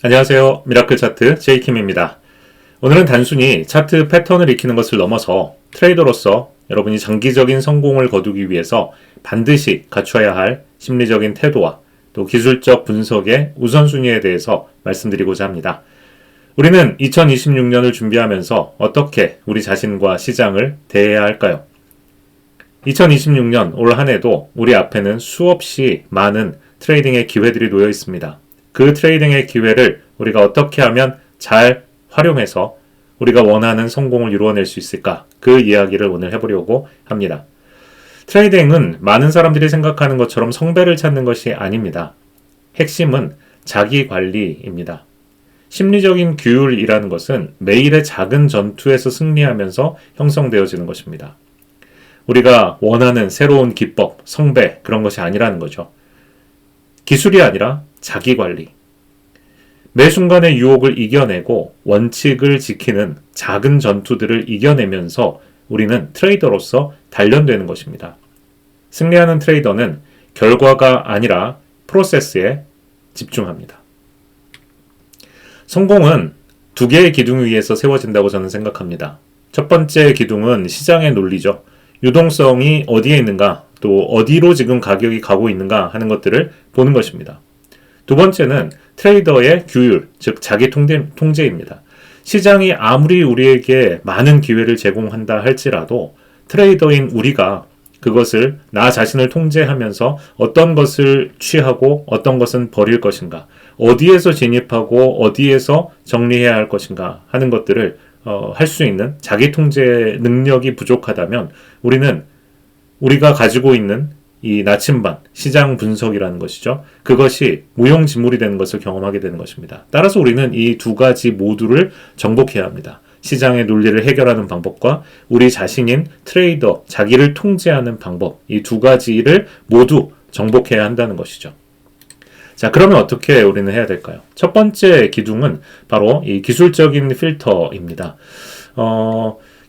안녕하세요. 미라클 차트 제이킴입니다. 오늘은 단순히 차트 패턴을 익히는 것을 넘어서 트레이더로서 여러분이 장기적인 성공을 거두기 위해서 반드시 갖춰야 할 심리적인 태도와 또 기술적 분석의 우선순위에 대해서 말씀드리고자 합니다. 우리는 2026년을 준비하면서 어떻게 우리 자신과 시장을 대해야 할까요? 2026년 올 한 해도 우리 앞에는 수없이 많은 트레이딩의 기회들이 놓여 있습니다. 그 트레이딩의 기회를 우리가 어떻게 하면 잘 활용해서 우리가 원하는 성공을 이루어낼 수 있을까? 그 이야기를 오늘 해보려고 합니다. 트레이딩은 많은 사람들이 생각하는 것처럼 성배를 찾는 것이 아닙니다. 핵심은 자기 관리입니다. 심리적인 규율이라는 것은 매일의 작은 전투에서 승리하면서 형성되어지는 것입니다. 우리가 원하는 새로운 기법, 성배 그런 것이 아니라는 거죠. 기술이 아니라 자기 관리. 매 순간의 유혹을 이겨내고 원칙을 지키는 작은 전투들을 이겨내면서 우리는 트레이더로서 단련되는 것입니다. 승리하는 트레이더는 결과가 아니라 프로세스에 집중합니다. 성공은 두 개의 기둥 위에서 세워진다고 저는 생각합니다. 첫 번째 기둥은 시장의 논리죠. 유동성이 어디에 있는가, 또 어디로 지금 가격이 가고 있는가 하는 것들을 보는 것입니다. 두 번째는 트레이더의 규율, 즉 자기 통제입니다. 시장이 아무리 우리에게 많은 기회를 제공한다 할지라도 트레이더인 우리가 그것을 나 자신을 통제하면서 어떤 것을 취하고 어떤 것은 버릴 것인가, 어디에서 진입하고 어디에서 정리해야 할 것인가 하는 것들을 할 수 있는 자기 통제 능력이 부족하다면 우리는 우리가 가지고 있는 이 나침반, 시장 분석이라는 것이죠. 그것이 무용지물이 되는 것을 경험하게 되는 것입니다. 따라서 우리는 이 두 가지 모두를 정복해야 합니다. 시장의 논리를 해결하는 방법과 우리 자신인 트레이더, 자기를 통제하는 방법, 이 두 가지를 모두 정복해야 한다는 것이죠. 자, 그러면 어떻게 우리는 해야 될까요? 첫 번째 기둥은 바로 이 기술적인 필터입니다.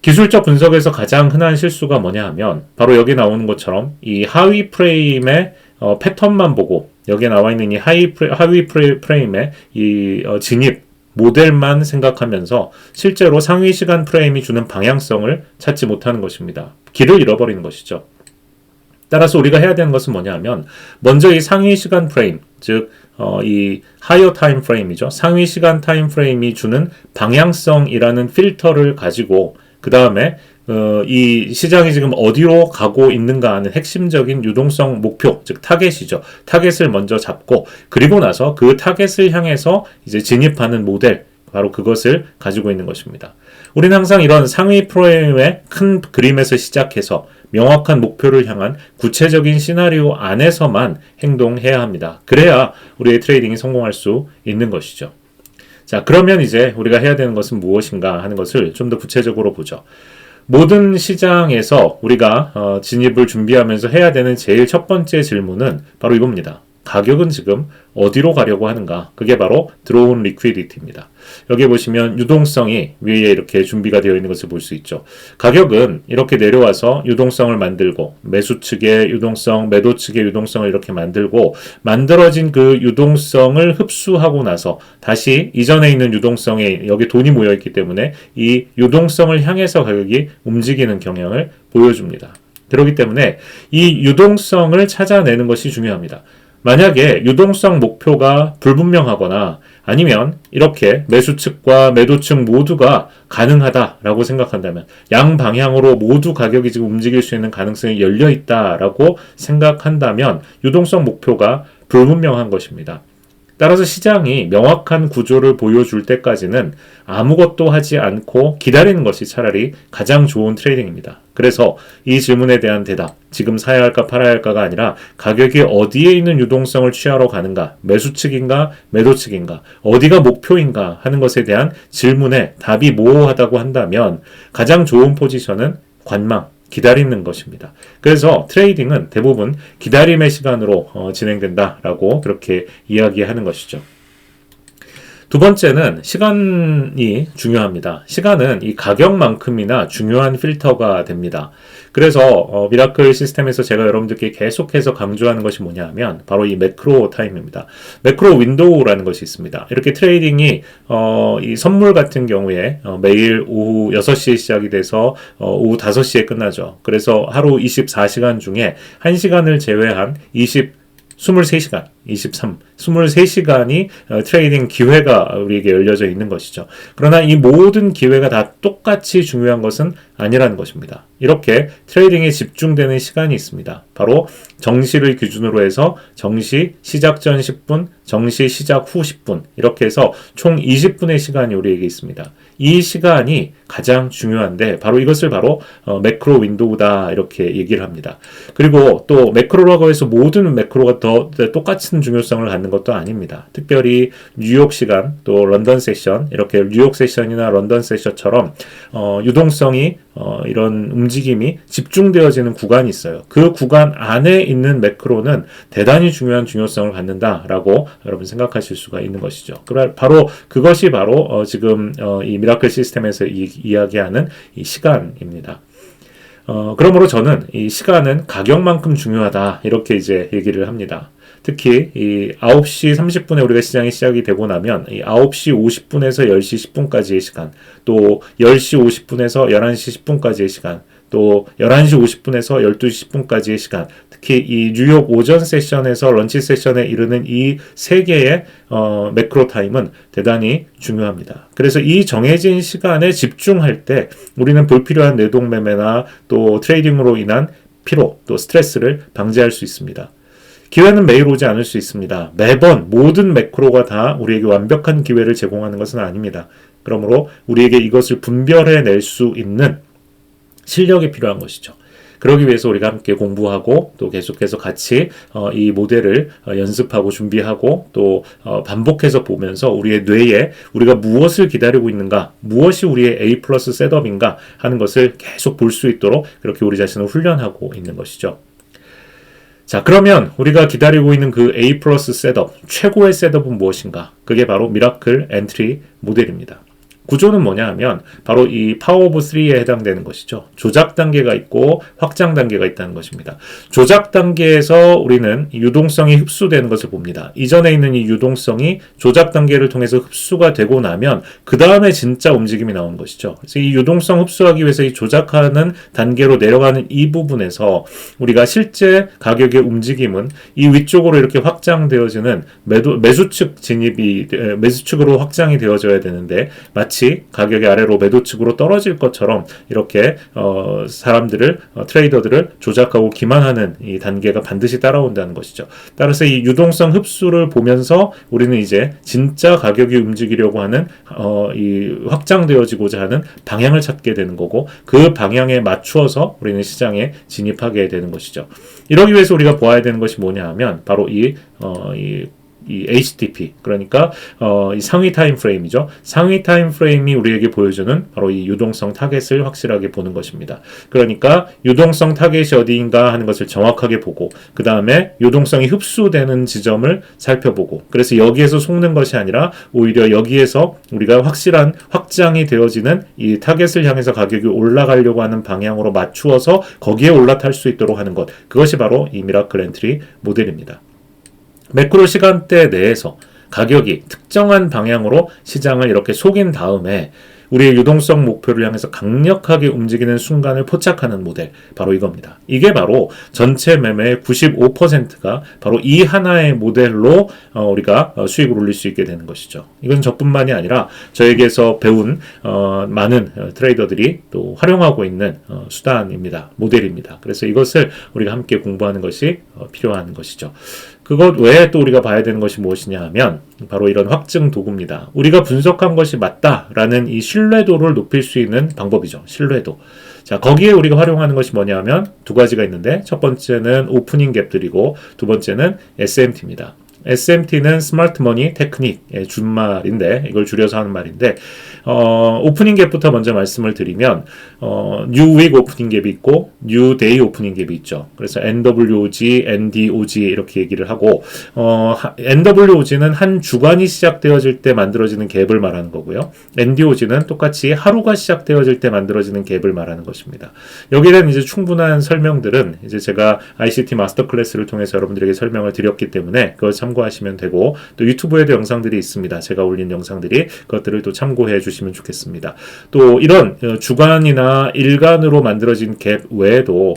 기술적 분석에서 가장 흔한 실수가 뭐냐 하면 바로 여기 나오는 것처럼 이 하위 프레임의 패턴만 보고 여기에 나와 있는 이 하위 프레임의 이 진입 모델만 생각하면서 실제로 상위 시간 프레임이 주는 방향성을 찾지 못하는 것입니다. 길을 잃어버리는 것이죠. 따라서 우리가 해야 되는 것은 뭐냐 하면 먼저 이 상위 시간 프레임, 즉 이 하이어 타임 프레임이죠. 상위 시간 타임 프레임이 주는 방향성이라는 필터를 가지고 그 다음에 이 시장이 지금 어디로 가고 있는가 하는 핵심적인 유동성 목표, 즉 타겟이죠. 타겟을 먼저 잡고 그리고 나서 그 타겟을 향해서 이제 진입하는 모델, 바로 그것을 가지고 있는 것입니다. 우리는 항상 이런 상위 프레임의 큰 그림에서 시작해서 명확한 목표를 향한 구체적인 시나리오 안에서만 행동해야 합니다. 그래야 우리의 트레이딩이 성공할 수 있는 것이죠. 자, 그러면 이제 우리가 해야 되는 것은 무엇인가 하는 것을 좀 더 구체적으로 보죠. 모든 시장에서 우리가 진입을 준비하면서 해야 되는 제일 첫 번째 질문은 바로 이겁니다. 가격은 지금 어디로 가려고 하는가? 그게 바로 들어온 리퀴디티입니다. 여기 보시면 유동성이 위에 이렇게 준비가 되어 있는 것을 볼 수 있죠. 가격은 이렇게 내려와서 유동성을 만들고 매수 측의 유동성, 매도 측의 유동성을 이렇게 만들고 만들어진 그 유동성을 흡수하고 나서 다시 이전에 있는 유동성에 여기 돈이 모여 있기 때문에 이 유동성을 향해서 가격이 움직이는 경향을 보여줍니다. 그렇기 때문에 이 유동성을 찾아내는 것이 중요합니다. 만약에 유동성 목표가 불분명하거나 아니면 이렇게 매수 측과 매도 측 모두가 가능하다라고 생각한다면 양방향으로 모두 가격이 지금 움직일 수 있는 가능성이 열려 있다라고 생각한다면 유동성 목표가 불분명한 것입니다. 따라서 시장이 명확한 구조를 보여줄 때까지는 아무것도 하지 않고 기다리는 것이 차라리 가장 좋은 트레이딩입니다. 그래서 이 질문에 대한 대답, 지금 사야 할까 팔아야 할까가 아니라 가격이 어디에 있는 유동성을 취하러 가는가, 매수 측인가 매도 측인가, 어디가 목표인가 하는 것에 대한 질문에 답이 모호하다고 한다면 가장 좋은 포지션은 관망, 기다리는 것입니다. 그래서 트레이딩은 대부분 기다림의 시간으로 진행된다라고 그렇게 이야기하는 것이죠. 두 번째는 시간이 중요합니다. 시간은 이 가격만큼이나 중요한 필터가 됩니다. 그래서 미라클 시스템에서 제가 여러분들께 계속해서 강조하는 것이 뭐냐 하면 바로 이 매크로 타임입니다. 매크로 윈도우라는 것이 있습니다. 이렇게 트레이딩이 이 선물 같은 경우에 매일 오후 6시에 시작이 돼서 오후 5시에 끝나죠. 그래서 하루 24시간 중에 1시간을 제외한 23시간, 23시간이 트레이딩 기회가 우리에게 열려져 있는 것이죠. 그러나 이 모든 기회가 다 똑같이 중요한 것은 아니라는 것입니다. 이렇게 트레이딩에 집중되는 시간이 있습니다. 바로 정시를 기준으로 해서 정시 시작 전 10분, 정시 시작 후 10분 이렇게 해서 총 20분의 시간이 우리에게 있습니다. 이 시간이 가장 중요한데 바로 이것을 바로 매크로 윈도우다 이렇게 얘기를 합니다. 그리고 또 매크로라고 해서 모든 매크로가 더 똑같은 중요성을 갖는 것도 아닙니다. 특별히 뉴욕 시간 또 런던 세션 이렇게 뉴욕 세션이나 런던 세션처럼 유동성이 이런 움직임이 집중되어지는 구간이 있어요. 그 구간 안에 있는 매크로는 대단히 중요한 중요성을 갖는다라고 여러분 생각하실 수가 있는 것이죠. 바로 그것이 바로 지금 이 미라클 시스템에서 이야기하는 이 시간입니다. 그러므로 저는 이 시간은 가격만큼 중요하다 이렇게 이제 얘기를 합니다. 특히 이 9시 30분에 우리가 시장이 시작이 되고 나면 이 9시 50분에서 10시 10분까지의 시간, 또 10시 50분에서 11시 10분까지의 시간, 또 11시 50분에서 12시 10분까지의 시간, 특히 이 뉴욕 오전 세션에서 런치 세션에 이르는 이 세 개의 매크로 타임은 대단히 중요합니다. 그래서 이 정해진 시간에 집중할 때 우리는 불필요한 내동매매나 또 트레이딩으로 인한 피로, 또 스트레스를 방지할 수 있습니다. 기회는 매일 오지 않을 수 있습니다. 매번 모든 매크로가 다 우리에게 완벽한 기회를 제공하는 것은 아닙니다. 그러므로 우리에게 이것을 분별해낼 수 있는 실력이 필요한 것이죠. 그러기 위해서 우리가 함께 공부하고 또 계속해서 같이 이 모델을 연습하고 준비하고 또 반복해서 보면서 우리의 뇌에 우리가 무엇을 기다리고 있는가, 무엇이 우리의 A 플러스 셋업인가 하는 것을 계속 볼 수 있도록 그렇게 우리 자신을 훈련하고 있는 것이죠. 자, 그러면 우리가 기다리고 있는 그 A 플러스 셋업, 최고의 셋업은 무엇인가? 그게 바로 미라클 엔트리 모델입니다. 구조는 뭐냐 하면 바로 이 파워 오브 3에 해당되는 것이죠. 조작 단계가 있고 확장 단계가 있다는 것입니다. 조작 단계에서 우리는 유동성이 흡수되는 것을 봅니다. 이전에 있는 이 유동성이 조작 단계를 통해서 흡수가 되고 나면 그 다음에 진짜 움직임이 나오는 것이죠. 그래서 이 유동성 흡수하기 위해서 이 조작하는 단계로 내려가는 이 부분에서 우리가 실제 가격의 움직임은 이 위쪽으로 이렇게 확장되어지는 매수측 진입이 매수측으로 확장이 되어져야 되는데 마치 가격이 아래로 매도 측으로 떨어질 것처럼 이렇게 사람들을 트레이더들을 조작하고 기만하는 이 단계가 반드시 따라온다는 것이죠. 따라서 이 유동성 흡수를 보면서 우리는 이제 진짜 가격이 움직이려고 하는 이 확장되어지고자 하는 방향을 찾게 되는 거고 그 방향에 맞추어서 우리는 시장에 진입하게 되는 것이죠. 이러기 위해서 우리가 보아야 되는 것이 뭐냐 하면 바로 이 HTP 그러니까 이 상위 타임 프레임이죠. 상위 타임 프레임이 우리에게 보여주는 바로 이 유동성 타겟을 확실하게 보는 것입니다. 그러니까 유동성 타겟이 어디인가 하는 것을 정확하게 보고 그 다음에 유동성이 흡수되는 지점을 살펴보고 그래서 여기에서 속는 것이 아니라 오히려 여기에서 우리가 확실한 확장이 되어지는 이 타겟을 향해서 가격이 올라가려고 하는 방향으로 맞추어서 거기에 올라탈 수 있도록 하는 것 그것이 바로 이 미라클 엔트리 모델입니다. 매크로 시간대 내에서 가격이 특정한 방향으로 시장을 이렇게 속인 다음에 우리의 유동성 목표를 향해서 강력하게 움직이는 순간을 포착하는 모델 바로 이겁니다. 이게 바로 전체 매매의 95%가 바로 이 하나의 모델로 우리가 수익을 올릴 수 있게 되는 것이죠. 이건 저뿐만이 아니라 저에게서 배운 많은 트레이더들이 또 활용하고 있는 수단입니다. 모델입니다. 그래서 이것을 우리가 함께 공부하는 것이 필요한 것이죠. 그것 외에 또 우리가 봐야 되는 것이 무엇이냐 하면 바로 이런 확증 도구입니다. 우리가 분석한 것이 맞다라는 이 신뢰도를 높일 수 있는 방법이죠. 신뢰도. 자, 거기에 우리가 활용하는 것이 뭐냐 하면 두 가지가 있는데 첫 번째는 오프닝 갭들이고 두 번째는 SMT입니다. SMT는 스마트 머니 테크닉의 준말인데 이걸 줄여서 하는 말인데 오프닝 갭부터 먼저 말씀을 드리면 뉴 윅 오프닝 갭이 있고 뉴 데이 오프닝 갭이 있죠. 그래서 NWOG, NDOG 이렇게 얘기를 하고 NWOG는 한 주간이 시작되어질 때 만들어지는 갭을 말하는 거고요. NDOG는 똑같이 하루가 시작되어질 때 만들어지는 갭을 말하는 것입니다. 여기에 대한 이제 충분한 설명들은 이제 제가 ICT 마스터 클래스를 통해서 여러분들에게 설명을 드렸기 때문에 그걸 참고하시면 되고 또 유튜브에도 영상들이 있습니다. 제가 올린 영상들이 그것들을 또 참고해 주시면 좋겠습니다. 또 이런 주간이나 일간으로 만들어진 갭 외에도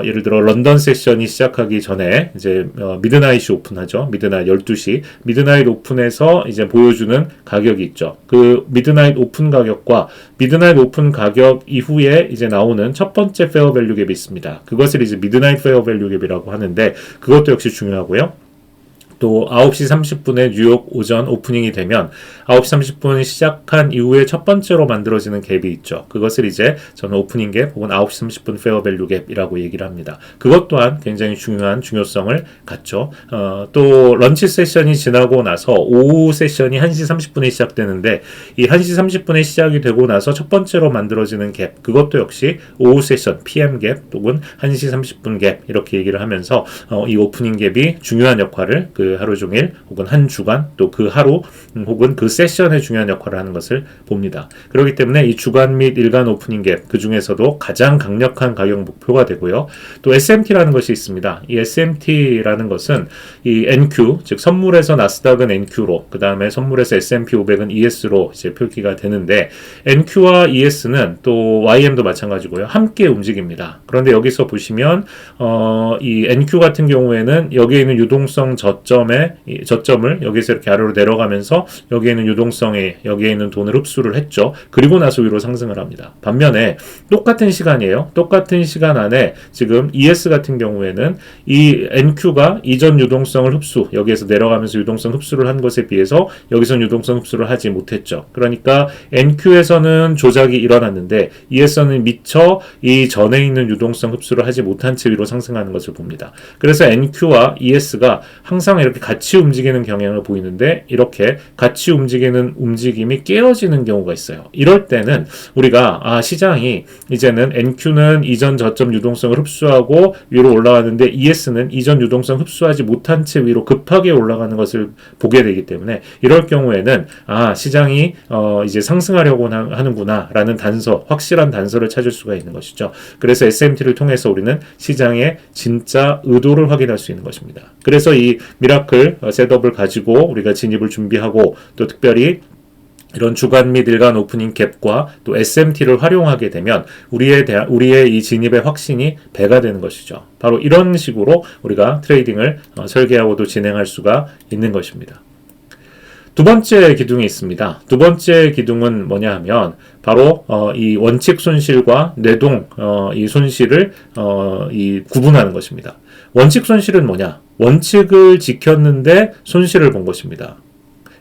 예를 들어 런던 세션이 시작하기 전에 이제 미드나잇이 오픈하죠. 미드나잇 12시 미드나잇 오픈에서 이제 보여주는 가격이 있죠. 그 미드나잇 오픈 가격과 미드나잇 오픈 가격 이후에 이제 나오는 첫 번째 페어 밸류 갭이 있습니다. 그것을 이제 미드나잇 페어 밸류 갭이라고 하는데 그것도 역시 중요하고요. 또 9시 30분에 뉴욕 오전 오프닝이 되면 9시 30분 시작한 이후에 첫 번째로 만들어지는 갭이 있죠. 그것을 이제 저는 오프닝 갭 혹은 9시 30분 페어 밸류 갭이라고 얘기를 합니다. 그것 또한 굉장히 중요한 중요성을 갖죠. 또 런치 세션이 지나고 나서 오후 세션이 1시 30분에 시작되는데 이 1시 30분에 시작이 되고 나서 첫 번째로 만들어지는 갭 그것도 역시 오후 세션 PM 갭 혹은 1시 30분 갭 이렇게 얘기를 하면서 이 오프닝 갭이 중요한 역할을 그 하루 종일 혹은 한 주간 또 그 하루 혹은 그 세션에 중요한 역할을 하는 것을 봅니다. 그렇기 때문에 이 주간 및 일간 오프닝 갭 그 중에서도 가장 강력한 가격 목표가 되고요. 또 SMT라는 것이 있습니다. 이 SMT라는 것은 이 NQ 즉 선물에서 나스닥은 NQ로 그 다음에 선물에서 S&P 500은 ES로 이제 표기가 되는데 NQ와 ES는 또 YM도 마찬가지고요. 함께 움직입니다. 그런데 여기서 보시면 이 NQ 같은 경우에는 여기에 있는 유동성 저점을 여기서 이렇게 아래로 내려가면서 여기에 있는 유동성에 여기에 있는 돈을 흡수를 했죠. 그리고 나서 위로 상승을 합니다. 반면에 똑같은 시간이에요. 똑같은 시간 안에 지금 ES 같은 경우에는 이 NQ가 이전 유동성을 여기에서 내려가면서 유동성 흡수를 한 것에 비해서 여기서는 유동성 흡수를 하지 못했죠. 그러니까 NQ에서는 조작이 일어났는데 ES는 미처 이 전에 있는 유동성 흡수를 하지 못한 채 위로 상승하는 것을 봅니다. 그래서 NQ와 ES가 항상 이렇게 같이 움직이는 경향을 보이는데 이렇게 같이 움직이는 움직임이 깨어지는 경우가 있어요. 이럴 때는 우리가 시장이 이제는 NQ는 이전 저점 유동성을 흡수하고 위로 올라가는데 ES는 이전 유동성 흡수하지 못한 채 위로 급하게 올라가는 것을 보게 되기 때문에 이럴 경우에는 시장이 이제 상승하려고 하는구나 라는 확실한 단서를 찾을 수가 있는 것이죠. 그래서 SMT를 통해서 우리는 시장의 진짜 의도를 확인할 수 있는 것입니다. 그래서 이 미라클 셋업을 가지고 우리가 진입을 준비하고 또 특별히 이런 주간 및 일간 오프닝 갭과 또 SMT를 활용하게 되면 우리의 이 진입의 확신이 배가 되는 것이죠. 바로 이런 식으로 우리가 트레이딩을 설계하고도 진행할 수가 있는 것입니다. 두 번째 기둥이 있습니다. 두 번째 기둥은 뭐냐 하면 바로 이 원칙 손실과 뇌동 이 손실을 이 구분하는 것입니다. 원칙 손실은 뭐냐? 원칙을 지켰는데 손실을 본 것입니다.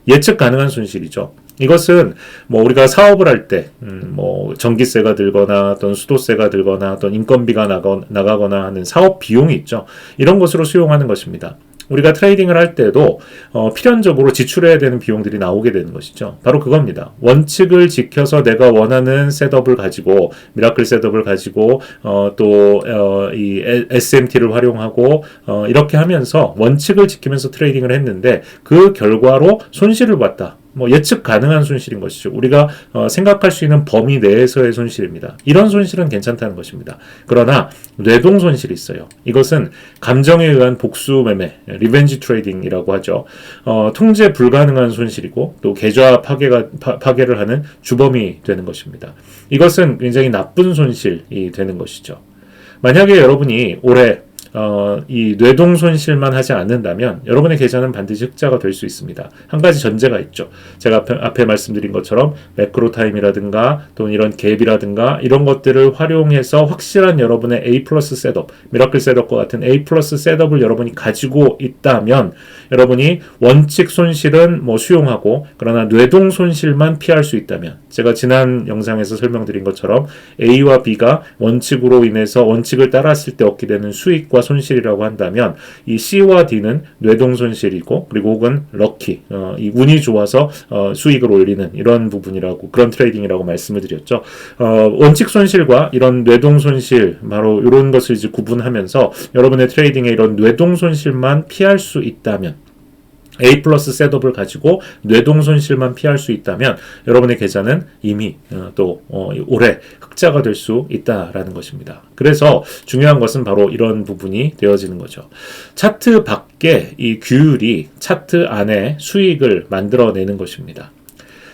예측 가능한 손실이죠. 이것은 뭐 우리가 사업을 할 때 뭐 전기세가 들거나 어떤 수도세가 들거나 어떤 인건비가 나가거나 하는 사업 비용이 있죠. 이런 것으로 수용하는 것입니다. 우리가 트레이딩을 할 때도 필연적으로 지출해야 되는 비용들이 나오게 되는 것이죠. 바로 그겁니다. 원칙을 지켜서 내가 원하는 셋업을 가지고 미라클 셋업을 가지고 또 이 SMT를 활용하고 이렇게 하면서 원칙을 지키면서 트레이딩을 했는데 그 결과로 손실을 봤다. 뭐 예측 가능한 손실인 것이죠. 우리가 생각할 수 있는 범위 내에서의 손실입니다. 이런 손실은 괜찮다는 것입니다. 그러나 뇌동 손실이 있어요. 이것은 감정에 의한 복수 매매, 리벤지 트레이딩이라고 하죠. 통제 불가능한 손실이고 또 계좌 파괴를 하는 주범이 되는 것입니다. 이것은 굉장히 나쁜 손실이 되는 것이죠. 만약에 여러분이 올해 이 뇌동 손실만 하지 않는다면 여러분의 계좌는 반드시 흑자가 될 수 있습니다. 한 가지 전제가 있죠. 제가 앞에 말씀드린 것처럼 매크로 타임이라든가 또는 이런 갭이라든가 이런 것들을 활용해서 확실한 여러분의 A 플러스 셋업, 미라클 셋업과 같은 A 플러스 셋업을 여러분이 가지고 있다면 여러분이 원칙 손실은 뭐 수용하고 그러나 뇌동 손실만 피할 수 있다면 제가 지난 영상에서 설명드린 것처럼 A와 B가 원칙으로 인해서 원칙을 따랐을 때 얻게 되는 수익과 수익과 손실이라고 한다면 이 C와 D는 뇌동 손실이고 그리고 혹은 럭키, 이 운이 좋아서 수익을 올리는 이런 부분이라고 그런 트레이딩이라고 말씀을 드렸죠. 원칙 손실과 이런 뇌동 손실 바로 이런 것을 이제 구분하면서 여러분의 트레이딩에 이런 뇌동 손실만 피할 수 있다면 A 플러스 셋업을 가지고 뇌동 손실만 피할 수 있다면 여러분의 계좌는 이미 또 올해 흑자가 될 수 있다라는 것입니다. 그래서 중요한 것은 바로 이런 부분이 되어지는 거죠. 차트 밖에 이 규율이 차트 안에 수익을 만들어내는 것입니다.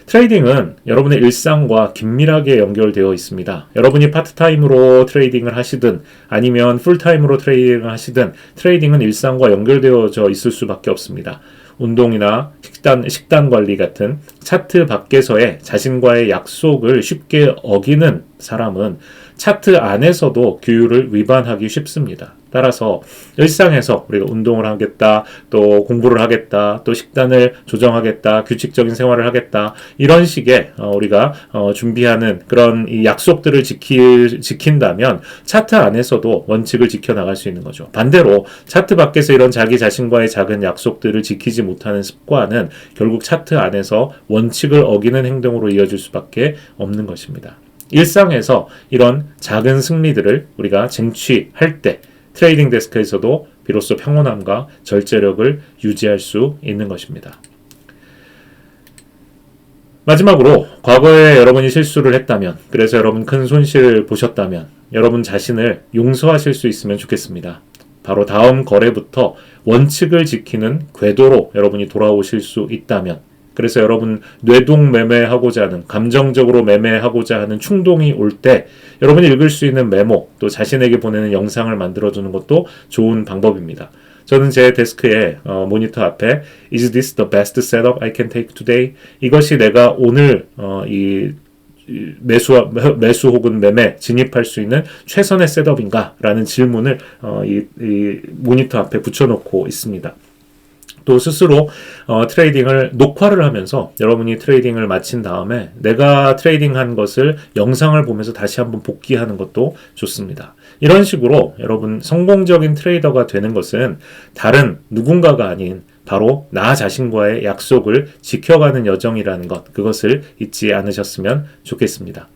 트레이딩은 여러분의 일상과 긴밀하게 연결되어 있습니다. 여러분이 파트타임으로 트레이딩을 하시든 아니면 풀타임으로 트레이딩을 하시든 트레이딩은 일상과 연결되어져 있을 수밖에 없습니다. 운동이나 식단 관리 같은 차트 밖에서의 자신과의 약속을 쉽게 어기는 사람은 차트 안에서도 규율을 위반하기 쉽습니다. 따라서 일상에서 우리가 운동을 하겠다, 또 공부를 하겠다, 또 식단을 조정하겠다, 규칙적인 생활을 하겠다 이런 식의 우리가 준비하는 그런 이 약속들을 지킨다면 차트 안에서도 원칙을 지켜나갈 수 있는 거죠. 반대로 차트 밖에서 이런 자기 자신과의 작은 약속들을 지키지 못하는 습관은 결국 차트 안에서 원칙을 어기는 행동으로 이어질 수밖에 없는 것입니다. 일상에서 이런 작은 승리들을 우리가 쟁취할 때 트레이딩 데스크에서도 비로소 평온함과 절제력을 유지할 수 있는 것입니다. 마지막으로 과거에 여러분이 실수를 했다면, 그래서 여러분 큰 손실을 보셨다면 여러분 자신을 용서하실 수 있으면 좋겠습니다. 바로 다음 거래부터 원칙을 지키는 궤도로 여러분이 돌아오실 수 있다면, 그래서 여러분 뇌동 매매하고자 하는 감정적으로 매매하고자 하는 충동이 올 때 여러분이 읽을 수 있는 메모 또 자신에게 보내는 영상을 만들어두는 것도 좋은 방법입니다. 저는 제 데스크에 모니터 앞에 Is this the best setup I can take today? 이것이 내가 오늘 이 매수 혹은 매매 진입할 수 있는 최선의 셋업인가? 라는 질문을 이 모니터 앞에 붙여놓고 있습니다. 또 스스로 트레이딩을 녹화를 하면서 여러분이 트레이딩을 마친 다음에 내가 트레이딩한 것을 영상을 보면서 다시 한번 복기하는 것도 좋습니다. 이런 식으로 여러분 성공적인 트레이더가 되는 것은 다른 누군가가 아닌 바로 나 자신과의 약속을 지켜가는 여정이라는 것, 그것을 잊지 않으셨으면 좋겠습니다.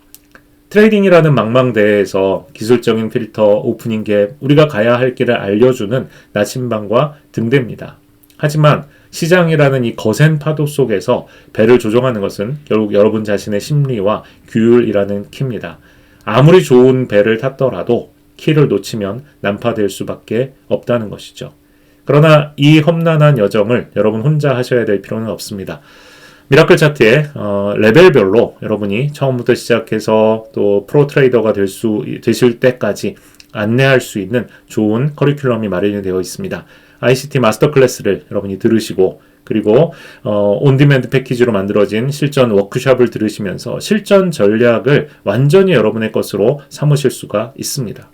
트레이딩이라는 망망대해에서 기술적인 필터, 오프닝 갭, 우리가 가야 할 길을 알려주는 나침반과 등대입니다. 하지만 시장이라는 이 거센 파도 속에서 배를 조종하는 것은 결국 여러분 자신의 심리와 규율이라는 키입니다. 아무리 좋은 배를 탔더라도 키를 놓치면 난파될 수밖에 없다는 것이죠. 그러나 이 험난한 여정을 여러분 혼자 하셔야 될 필요는 없습니다. 미라클 차트의 레벨별로 여러분이 처음부터 시작해서 또 프로 트레이더가 되실 때까지 안내할 수 있는 좋은 커리큘럼이 마련이 되어 있습니다. ICT 마스터 클래스를 여러분이 들으시고 그리고 온디맨드 패키지로 만들어진 실전 워크숍을 들으시면서 실전 전략을 완전히 여러분의 것으로 삼으실 수가 있습니다.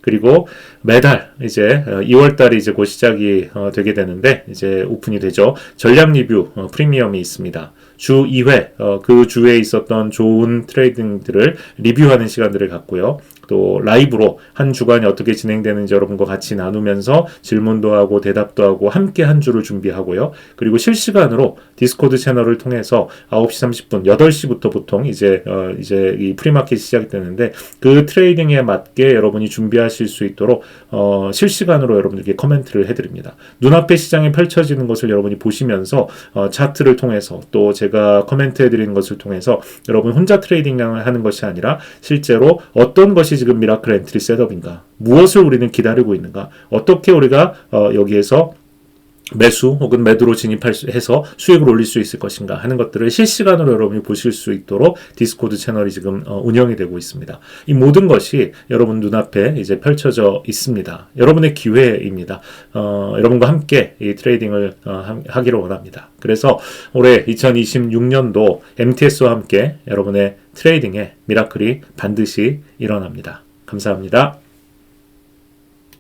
그리고 매달 이제 2월달이 이제 곧 시작이 되게 되는데 이제 오픈이 되죠. 전략 리뷰 프리미엄이 있습니다. 주 2회 그 주에 있었던 좋은 트레이딩들을 리뷰하는 시간들을 갖고요. 또 라이브로 한 주간이 어떻게 진행되는지 여러분과 같이 나누면서 질문도 하고 대답도 하고 함께 한 주를 준비하고요. 그리고 실시간으로 디스코드 채널을 통해서 9시 30분, 8시부터 보통 이제 이 프리마켓이 시작이 되는데 그 트레이딩에 맞게 여러분이 준비하실 수 있도록 실시간으로 여러분들께 코멘트를 해드립니다. 눈앞에 시장이 펼쳐지는 것을 여러분이 보시면서 차트를 통해서 또 제가 코멘트 해드리는 것을 통해서 여러분 혼자 트레이딩을 하는 것이 아니라 실제로 어떤 것이 지금 미라클 엔트리 셋업인가, 무엇을 우리는 기다리고 있는가, 어떻게 우리가 여기에서 매수 혹은 매도로 진입해서 수익을 올릴 수 있을 것인가 하는 것들을 실시간으로 여러분이 보실 수 있도록 디스코드 채널이 지금 운영이 되고 있습니다. 이 모든 것이 여러분 눈앞에 이제 펼쳐져 있습니다. 여러분의 기회입니다. 여러분과 함께 이 트레이딩을 하기를 원합니다. 그래서 올해 2026년도 MTS와 함께 여러분의 트레이딩에 미라클이 반드시 일어납니다. 감사합니다.